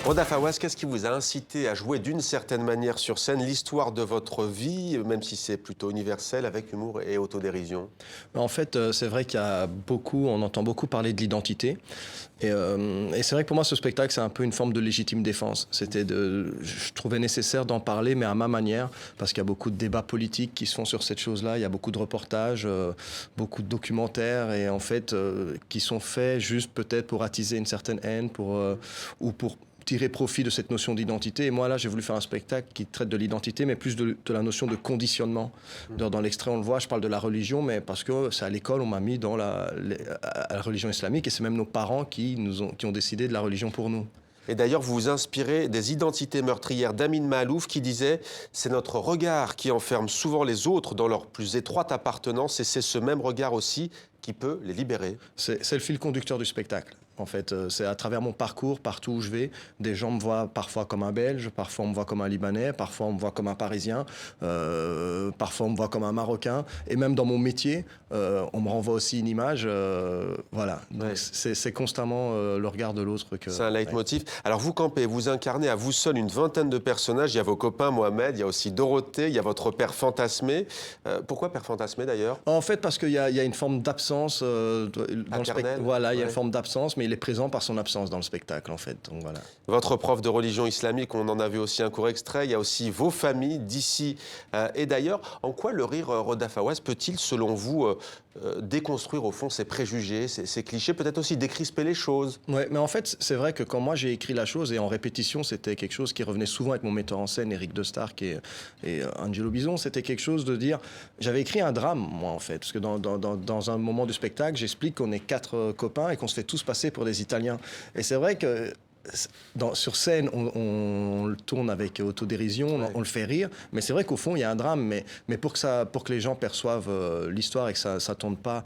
Roda Fawaz, qu'est-ce qui vous a incité à jouer d'une certaine manière sur scène l'histoire de votre vie, même si c'est plutôt universel, avec humour et autodérision? En fait, c'est vrai qu'il y a beaucoup, on entend beaucoup parler de l'identité. Et c'est vrai que pour moi, ce spectacle, c'est un peu une forme de légitime défense. Je trouvais nécessaire d'en parler, mais à ma manière, parce qu'il y a beaucoup de débats politiques qui se font sur cette chose-là. Il y a beaucoup de reportages, beaucoup de documentaires, et en fait, qui sont faits juste peut-être pour attiser une certaine haine, ou pour tirer profit de cette notion d'identité. Et moi, là, j'ai voulu faire un spectacle qui traite de l'identité, mais plus de la notion de conditionnement. Dans l'extrait, on le voit, je parle de la religion, mais parce que c'est à l'école, on m'a mis dans la religion islamique, et c'est même nos parents qui ont décidé de la religion pour nous. Et d'ailleurs, vous vous inspirez des identités meurtrières d'Amin Maalouf qui disait « C'est notre regard qui enferme souvent les autres dans leur plus étroite appartenance et c'est ce même regard aussi qui peut les libérer. » C'est le fil conducteur du spectacle. En fait, c'est à travers mon parcours, partout où je vais, des gens me voient parfois comme un Belge, parfois on me voit comme un Libanais, parfois on me voit comme un Parisien, parfois on me voit comme un Marocain, et même dans mon métier, on me renvoie aussi une image, voilà. Donc Ouais. c'est constamment le regard de l'autre que... C'est un leitmotiv. Alors vous campez, vous incarnez à vous seul une vingtaine de personnages. Il y a vos copains, Mohamed, il y a aussi Dorothée, il y a votre père fantasmé. Pourquoi père fantasmé d'ailleurs? En fait, parce qu'il y a une forme d'absence dans le spectacle. Voilà, il y a une forme d'absence, mais il est présent par son absence dans le spectacle, en fait. Donc, voilà. Votre prof de religion islamique, on en a vu aussi un court extrait. Il y a aussi vos familles d'ici et d'ailleurs. En quoi le rire Roda Fawaz peut-il, selon vous, déconstruire au fond ces préjugés, ces clichés, peut-être aussi décrisper les choses? Oui, mais en fait, c'est vrai que quand moi j'ai écrit la chose, et en répétition, c'était quelque chose qui revenait souvent avec mon metteur en scène, Éric Destarques et Angelo Bison, c'était quelque chose de dire... J'avais écrit un drame, moi, en fait, parce que dans un moment du spectacle, j'explique qu'on est 4 copains et qu'on se fait tous passer pour des Italiens. Et c'est vrai que sur scène, on le tourne avec autodérision, Ouais. on le fait rire, mais c'est vrai qu'au fond, il y a un drame. Mais pour que les gens perçoivent l'histoire et que ça ne tourne pas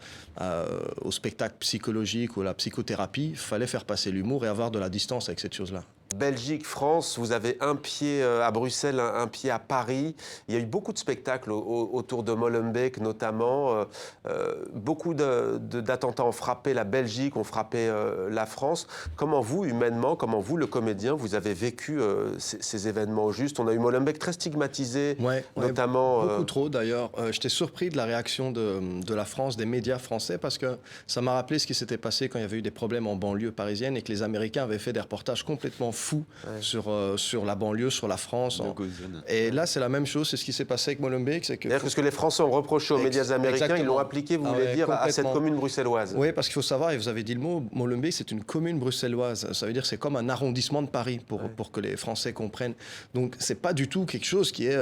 au spectacle psychologique ou à la psychothérapie, il fallait faire passer l'humour et avoir de la distance avec cette chose-là. Belgique, France, vous avez un pied à Bruxelles, un pied à Paris. Il y a eu beaucoup de spectacles autour de Molenbeek notamment. Beaucoup d'attentats ont frappé la Belgique, ont frappé la France. Comment vous, humainement, comment vous, le comédien, vous avez vécu ces événements justes? On a eu Molenbeek très stigmatisé, notamment... Beaucoup trop d'ailleurs. J'étais surpris de la réaction de la France, des médias français, parce que ça m'a rappelé ce qui s'était passé quand il y avait eu des problèmes en banlieue parisienne et que les Américains avaient fait des reportages complètement fou sur la banlieue, sur la France. Et là, c'est la même chose, c'est ce qui s'est passé avec Molenbeek. C'est que ce que les Français ont reproché aux médias américains, exactement. Ils l'ont appliqué, vous voulez dire, à cette commune bruxelloise. Oui, parce qu'il faut savoir, et vous avez dit le mot, Molenbeek, c'est une commune bruxelloise. Ça veut dire que c'est comme un arrondissement de Paris, pour que les Français comprennent. Donc, c'est pas du tout quelque chose qui est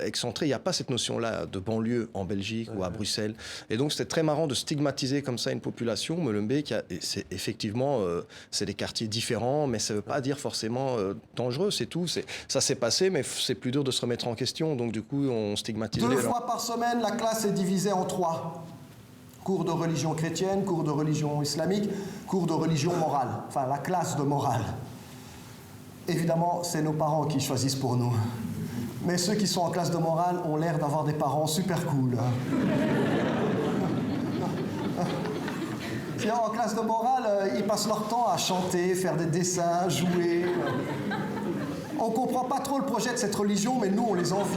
excentré. Il n'y a pas cette notion-là de banlieue en Belgique ou à Bruxelles. Et donc, c'était très marrant de stigmatiser comme ça une population. Molenbeek, c'est effectivement, c'est des quartiers différents, mais ça ne veut pas dire forcément dangereux, c'est tout. Ça s'est passé, mais c'est plus dur de se remettre en question. Donc du coup, on stigmatise. 2 fois par semaine, la classe est divisée en 3. Cours de religion chrétienne, cours de religion islamique, cours de religion morale. Enfin, la classe de morale. Évidemment, c'est nos parents qui choisissent pour nous. Mais ceux qui sont en classe de morale ont l'air d'avoir des parents super cool. En classe de morale, ils passent leur temps à chanter, faire des dessins, jouer. On comprend pas trop le projet de cette religion, mais nous, on les envie.